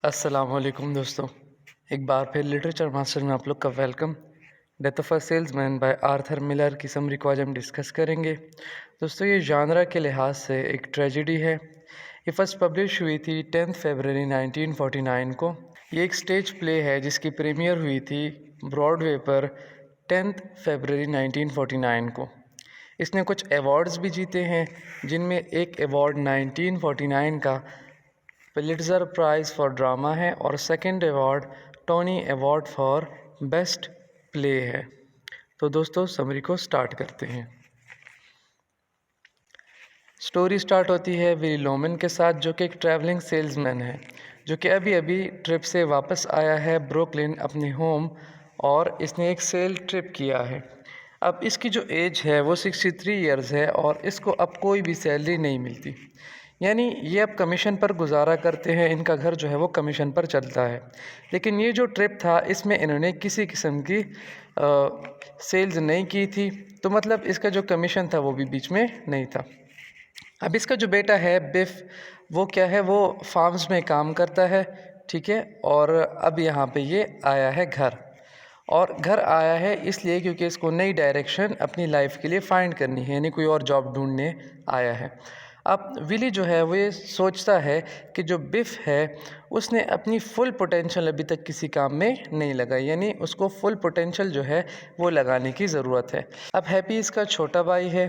अस्सलामुअलैकुम दोस्तों। एक बार फिर लिटरेचर मास्टर में आप लोग का welcome. Death of a salesman bye Arthur Miller की समरी को आज हम डिस्कस करेंगे। दोस्तों, ये जानरा के लिहाज से एक ट्रेजेडी है। ये फर्स्ट पब्लिश हुई थी 10 फरवरी 1949 को। ये एक स्टेज प्ले है जिसकी प्रीमियर हुई थी ब्रॉडवे पर 10 फरवरी 1949 को। इसने कुछ अवार्ड्स भी जीते हैं, जिनमें एक अवार्ड 1949 का पुलिट्ज़र प्राइज़ फॉर ड्रामा है और second award Tony award for best play है। तो दोस्तों, समरी को स्टार्ट करते हैं। स्टोरी स्टार्ट होती है विली लोमन के साथ, जो कि एक ट्रैवलिंग सेल्समैन है, जो कि अभी अभी ट्रिप से वापस आया है ब्रुकलिन अपने होम, और इसने एक सेल ट्रिप किया है। अब इसकी जो एज है वो 63 ईयर्स है और इसको अब कोई भी सैलरी नहीं मिलती। यानी ये अब कमीशन पर गुजारा करते हैं, इनका घर जो है वो कमीशन पर चलता है। लेकिन ये जो ट्रिप था इसमें इन्होंने किसी किस्म की सेल्स नहीं की थी, तो मतलब इसका जो कमीशन था वो भी बीच में नहीं था। अब इसका जो बेटा है बिफ, वो क्या है, वो फार्म्स में काम करता है, ठीक है। और अब यहाँ पे ये आया है घर, और घर आया है इसलिए क्योंकि इसको नई डायरेक्शन अपनी लाइफ के लिए फाइंड करनी है, यानी कोई और जॉब ढूंढने आया है। अब विली जो है वो ये सोचता है कि जो बिफ है उसने अपनी फुल पोटेंशियल अभी तक किसी काम में नहीं लगाई, यानी उसको फुल पोटेंशियल जो है वो लगाने की ज़रूरत है। अब हैप्पी इसका छोटा भाई है,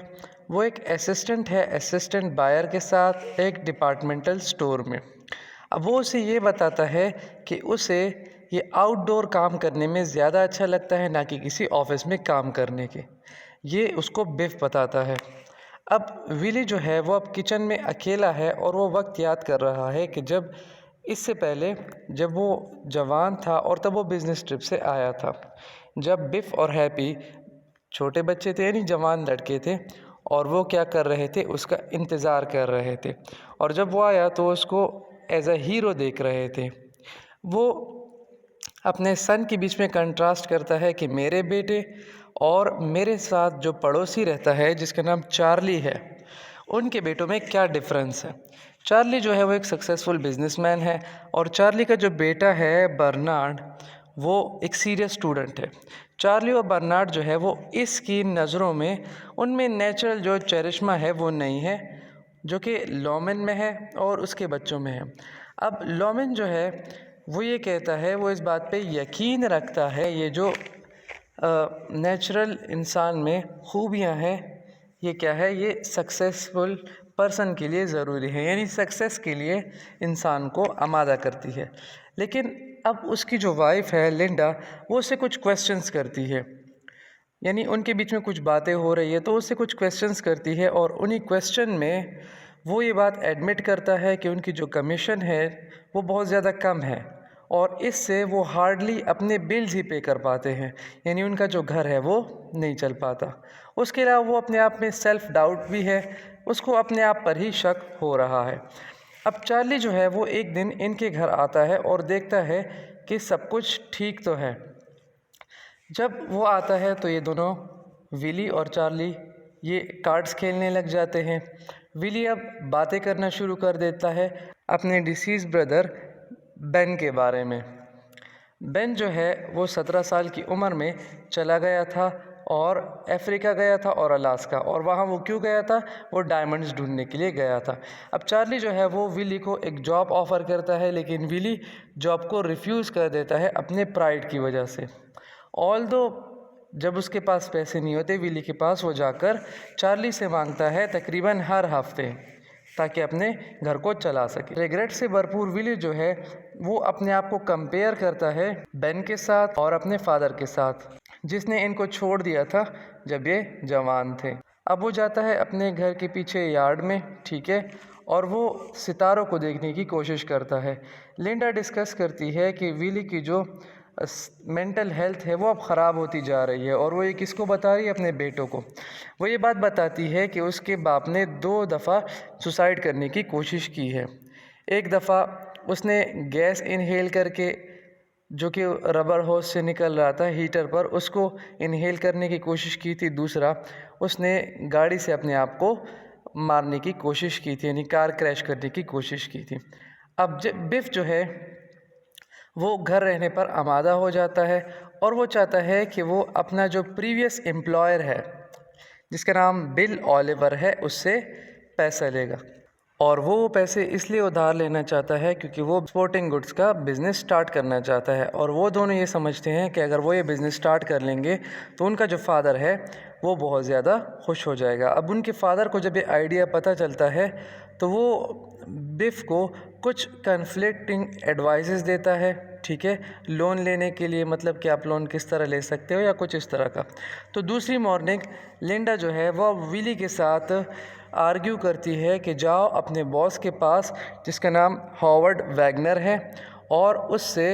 वो एक असिस्टेंट है, असिस्टेंट बायर के साथ एक डिपार्टमेंटल स्टोर में। अब वो उसे ये बताता है कि उसे ये आउटडोर काम करने में ज़्यादा अच्छा लगता है, ना कि किसी ऑफिस में काम करने के। ये उसको बिफ बताता है। अब विली जो है वो अब किचन में अकेला है और वो वक्त याद कर रहा है कि जब इससे पहले जब वो जवान था और तब वो बिज़नेस ट्रिप से आया था, जब बिफ और हैप्पी छोटे बच्चे थे, यानी जवान लड़के थे, और वो क्या कर रहे थे, उसका इंतज़ार कर रहे थे। और जब वो आया तो उसको एज अ हीरो देख रहे थे। वो अपने सन के बीच में कंट्रास्ट करता है कि मेरे बेटे और मेरे साथ जो पड़ोसी रहता है जिसका नाम चार्ली है, उनके बेटों में क्या डिफरेंस है। चार्ली जो है वो एक सक्सेसफुल बिजनेसमैन है, और चार्ली का जो बेटा है बर्नार्ड, वो एक सीरियस स्टूडेंट है। चार्ली और बर्नार्ड जो है वो इसकी नज़रों में, उनमें नेचुरल जो चरिश्मा है वो नहीं है, जो कि लोमेन में है और उसके बच्चों में है। अब लोमेन जो है वो ये कहता है, वो इस बात पे यकीन रखता है, ये जो नेचुरल इंसान में खूबियाँ हैं, ये क्या है, ये सक्सेसफुल पर्सन के लिए ज़रूरी है, यानी सक्सेस के लिए इंसान को आमादा करती है। लेकिन अब उसकी जो वाइफ है लिंडा, वो उससे कुछ क्वेश्चंस करती है, यानी उनके बीच में कुछ बातें हो रही है तो उससे कुछ क्वेश्चंस करती है, और उन्हीं क्वेश्चन में वो ये बात एडमिट करता है कि उनकी जो कमीशन है वो बहुत ज़्यादा कम है, और इससे वो हार्डली अपने बिल्स ही पे कर पाते हैं, यानी उनका जो घर है वो नहीं चल पाता। उसके अलावा वो अपने आप में सेल्फ डाउट भी है, उसको अपने आप पर ही शक हो रहा है। अब चार्ली जो है वो एक दिन इनके घर आता है और देखता है कि सब कुछ ठीक तो है। जब वो आता है तो ये दोनों, विली और चार्ली, ये कार्ड्स खेलने लग जाते हैं। विली अब बातें करना शुरू कर देता है अपने डिसीज़ ब्रदर बेन के बारे में। बेन जो है वो 17 साल की उम्र में चला गया था और अफ्रीका गया था और अलास्का, और वहाँ वो क्यों गया था, वो डायमंड्स ढूंढने के लिए गया था। अब चार्ली जो है वो विली को एक जॉब ऑफ़र करता है, लेकिन विली जॉब को रिफ्यूज़ कर देता है अपने प्राइड की वजह से। ऑल दो जब उसके पास पैसे नहीं होते, विली के पास वो जाकर चार्ली से मांगता है तकरीबन हर हफ्ते, ताकि अपने घर को चला सके। रिग्रेट से भरपूर विली जो है वो अपने आप को कंपेयर करता है बेन के साथ और अपने फादर के साथ, जिसने इनको छोड़ दिया था जब ये जवान थे। अब वो जाता है अपने घर के पीछे यार्ड में, ठीक है, और वो सितारों को देखने की कोशिश करता है। लिंडा डिस्कस करती है कि विली की जो मेंटल हेल्थ है वो अब ख़राब होती जा रही है, और वो ये किसको बता रही है, अपने बेटों को। वो ये बात बताती है कि उसके बाप ने 2 दफ़ा सुसाइड करने की कोशिश की है। एक दफ़ा उसने गैस इनहेल करके, जो कि रबर होस से निकल रहा था हीटर पर, उसको इनहेल करने की कोशिश की थी। दूसरा, उसने गाड़ी से अपने आप को मारने की कोशिश की थी, यानी कार क्रैश करने की कोशिश की थी। अब बिफ जो है वो घर रहने पर आमादा हो जाता है और वो चाहता है कि वो अपना जो प्रीवियस एम्प्लॉयर है जिसका नाम बिल ओलिवर है उससे पैसा लेगा। और वो पैसे इसलिए उधार लेना चाहता है क्योंकि वो स्पोर्टिंग गुड्स का बिज़नेस स्टार्ट करना चाहता है और वो दोनों ये समझते हैं कि अगर वो ये बिज़नेस स्टार्ट कर लेंगे तो उनका जो फादर है वो बहुत ज़्यादा खुश हो जाएगा। अब उनके फादर को जब ये आइडिया पता चलता है तो वो बिफ को कुछ कन्फ्लिक्टिंग एडवाइसेस देता है, ठीक है, लोन लेने के लिए, मतलब कि आप लोन किस तरह ले सकते हो या कुछ इस तरह का। तो दूसरी मॉर्निंग लिंडा जो है वो विली के साथ आर्ग्यू करती है कि जाओ अपने बॉस के पास जिसका नाम हॉवर्ड वैगनर है और उससे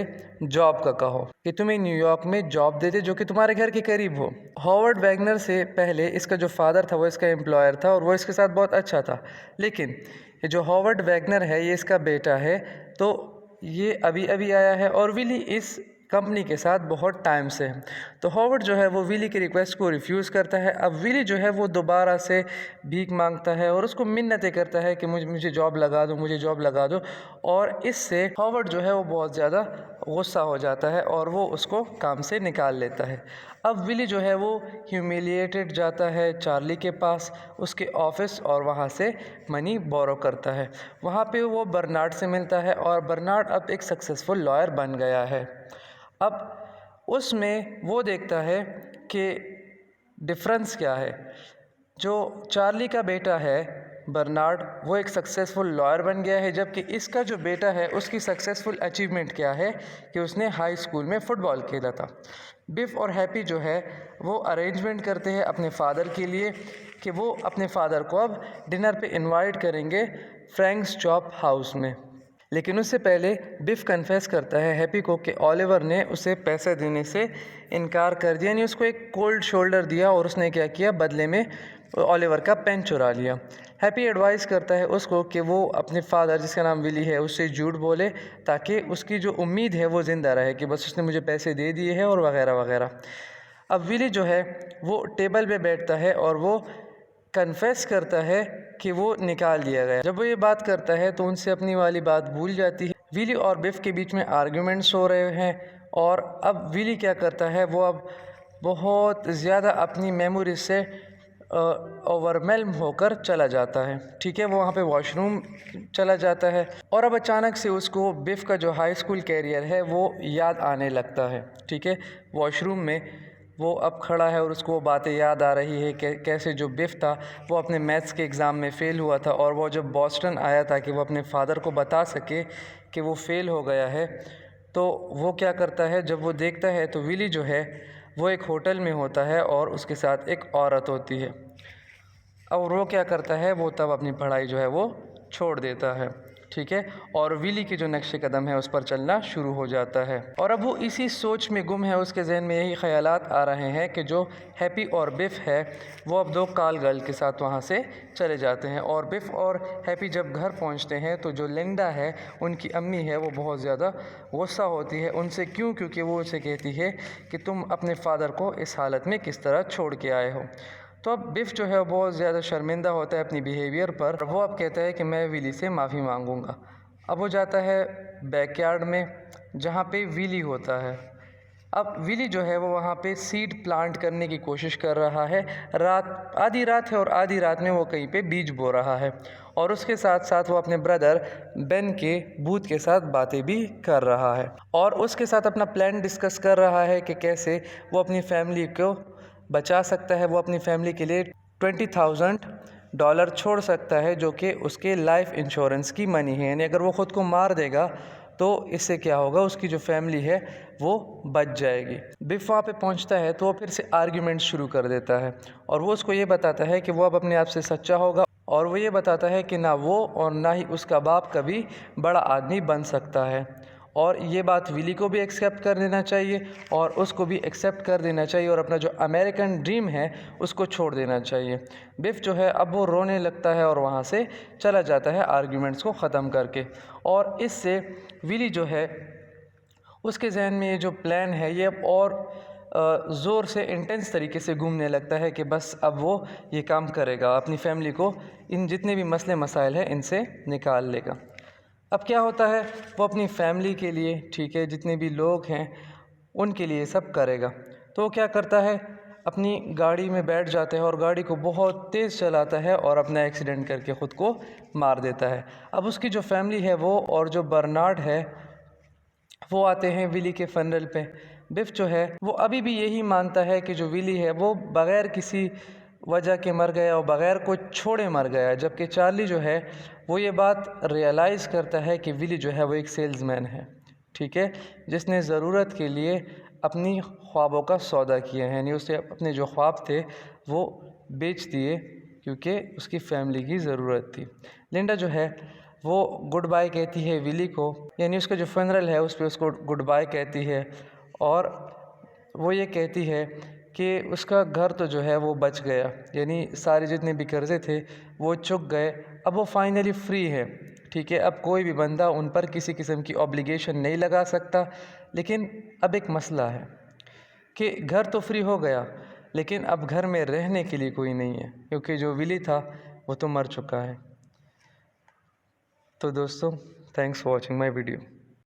जॉब का कहो कि तुम्हें न्यूयॉर्क में जॉब दे दे जो कि तुम्हारे घर के करीब हो। हॉवर्ड वैगनर से पहले इसका जो फादर था वो इसका एम्प्लॉयर था और वो इसके साथ बहुत अच्छा था, लेकिन ये जो हॉवर्ड वैगनर है ये इसका बेटा है, तो ये अभी अभी आया है और विली इस कंपनी के साथ बहुत टाइम से है। तो हॉवर्ड जो है वो विली की रिक्वेस्ट को रिफ्यूज़ करता है। अब विली जो है वो दोबारा से भीख मांगता है और उसको मिन्नतें करता है कि मुझे जॉब लगा दो, मुझे जॉब लगा दो, और इससे हॉवर्ड जो है वो बहुत ज़्यादा गुस्सा हो जाता है और वो उसको काम से निकाल लेता है। अब विली जो है वो ह्यूमिलिएटेड जाता है चार्ली के पास उसके ऑफिस और वहाँ से मनी बोरो करता है। वहाँ पे वो बर्नार्ड से मिलता है और बर्नार्ड अब एक सक्सेसफुल लॉयर बन गया है। अब उसमें वो देखता है कि डिफरेंस क्या है। जो चार्ली का बेटा है बर्नार्ड वो एक सक्सेसफुल लॉयर बन गया है, जबकि इसका जो बेटा है उसकी सक्सेसफुल अचीवमेंट क्या है कि उसने हाई स्कूल में फ़ुटबॉल खेला था। बिफ और हैप्पी जो है वो अरेंजमेंट करते हैं अपने फ़ादर के लिए कि वो अपने फ़ादर को अब डिनर पे इनवाइट करेंगे फ्रैंक्स चॉप हाउस में। लेकिन उससे पहले बिफ कन्फेस करता है हैप्पी को कि ओलिवर ने उसे पैसे देने से इनकार कर दिया, यानी उसको एक कोल्ड शोल्डर दिया और उसने क्या किया, बदले में ओलिवर का पेन चुरा लिया। हैप्पी एडवाइस करता है उसको कि वो अपने फादर जिसका नाम विली है उससे झूठ बोले ताकि उसकी जो उम्मीद है वो ज़िंदा रहे कि बस उसने मुझे पैसे दे दिए हैं और वगैरह वगैरह। अब विली जो है वो टेबल पे बैठता है और वो कन्फेस करता है कि वो निकाल दिया गया। जब वो ये बात करता है तो उनसे अपनी वाली बात भूल जाती है। विली और बिफ के बीच में आर्ग्यूमेंट्स हो रहे हैं और अब विली क्या करता है, वो अब बहुत ज़्यादा अपनी मेमोरी से ओवरवेल्म होकर चला जाता है, ठीक है, वो वहाँ पे वॉशरूम चला जाता है और अब अचानक से उसको बिफ का जो हाई स्कूल कैरियर है वो याद आने लगता है, ठीक है। वॉशरूम में वो अब खड़ा है और उसको वो बातें याद आ रही है कि कैसे जो बिफ था वो अपने मैथ्स के एग्ज़ाम में फ़ेल हुआ था और वो जब बॉस्टन आया था कि वो अपने फादर को बता सके कि वो फ़ेल हो गया है, तो वो क्या करता है, जब वो देखता है तो विली जो है वो एक होटल में होता है और उसके साथ एक औरत होती है। और वो क्या करता है, वो तब अपनी पढ़ाई जो है वो छोड़ देता है, ठीक है, और विली के जो नक्शे कदम है उस पर चलना शुरू हो जाता है। और अब वो इसी सोच में गुम है, उसके जहन में यही ख्यालात आ रहे हैं कि जो हैप्पी और बिफ है वो अब दो कॉल गर्ल के साथ वहाँ से चले जाते हैं। और बिफ और हैप्पी जब घर पहुँचते हैं तो जो लिंडा है उनकी अम्मी है वो बहुत ज़्यादा गुस्सा होती है उनसे, क्योंकि वो उसे कहती है कि तुम अपने फादर को इस हालत में किस तरह छोड़ के आए हो। तो अब बिफ जो है वो बहुत ज़्यादा शर्मिंदा होता है अपनी बिहेवियर पर। वो अब कहता है कि मैं विली से माफ़ी मांगूंगा। अब वो जाता है बैकयार्ड में जहाँ पे विली होता है। अब विली जो है वो वहाँ पे सीड प्लांट करने की कोशिश कर रहा है। आधी रात है और आधी रात में वो कहीं पे बीज बो रहा है और उसके साथ साथ वो अपने ब्रदर बेन के भूत के साथ बातें भी कर रहा है और उसके साथ अपना प्लान डिस्कस कर रहा है कि कैसे वो अपनी फैमिली को बचा सकता है। वो अपनी फैमिली के लिए $20,000 छोड़ सकता है जो कि उसके लाइफ इंश्योरेंस की मनी है, यानी अगर वो ख़ुद को मार देगा तो इससे क्या होगा, उसकी जो फैमिली है वो बच जाएगी। बिफ वहाँ पे पहुँचता है तो वो फिर से आर्ग्यूमेंट शुरू कर देता है और वो उसको ये बताता है कि वो अब अपने आप से सच्चा होगा और वो ये बताता है कि ना वो और ना ही उसका बाप कभी बड़ा आदमी बन सकता है और ये बात विली को भी एक्सेप्ट कर देना चाहिए और उसको भी एक्सेप्ट कर देना चाहिए और अपना जो अमेरिकन ड्रीम है उसको छोड़ देना चाहिए। बिफ जो है अब वो रोने लगता है और वहाँ से चला जाता है आर्ग्यूमेंट्स को ख़त्म करके। और इससे विली जो है उसके जहन में ये जो प्लान है ये अब और ज़ोर से इंटेंस तरीके से घूमने लगता है कि बस अब वो ये काम करेगा, अपनी फैमिली को इन जितने भी मसले मसाइल हैं इनसे निकाल लेगा। अब क्या होता है, वो अपनी फैमिली के लिए, ठीक है, जितने भी लोग हैं उनके लिए सब करेगा। तो वो क्या करता है, अपनी गाड़ी में बैठ जाता है और गाड़ी को बहुत तेज़ चलाता है और अपना एक्सीडेंट करके ख़ुद को मार देता है। अब उसकी जो फैमिली है वो और जो बर्नार्ड है वो आते हैं विली के फनरल पे। बिफ जो है वो अभी भी यही मानता है कि जो विली है वो बग़ैर किसी वजह के मर गया और बग़ैर कोई छोड़े मर गया, जबकि चार्ली जो है वो ये बात रियलाइज़ करता है कि विली जो है वो एक सेल्समैन है, ठीक है, जिसने ज़रूरत के लिए अपनी ख्वाबों का सौदा किया है, यानी उसे अपने जो ख्वाब थे वो बेच दिए क्योंकि उसकी फैमिली की ज़रूरत थी। लिंडा जो है वो गुड बाय कहती है विली को, यानी उसका जो फनरल है उस पर उसको गुड बाय कहती है और वो ये कहती है कि उसका घर तो जो है वो बच गया, यानी सारे जितने भी कर्ज़े थे वो चुक गए, अब वो फाइनली फ्री है, ठीक है। अब कोई भी बंदा उन पर किसी किस्म की ऑब्लिगेशन नहीं लगा सकता। लेकिन अब एक मसला है कि घर तो फ्री हो गया लेकिन अब घर में रहने के लिए कोई नहीं है, क्योंकि जो विली था वो तो मर चुका है। तो दोस्तों, thanks for watching my video.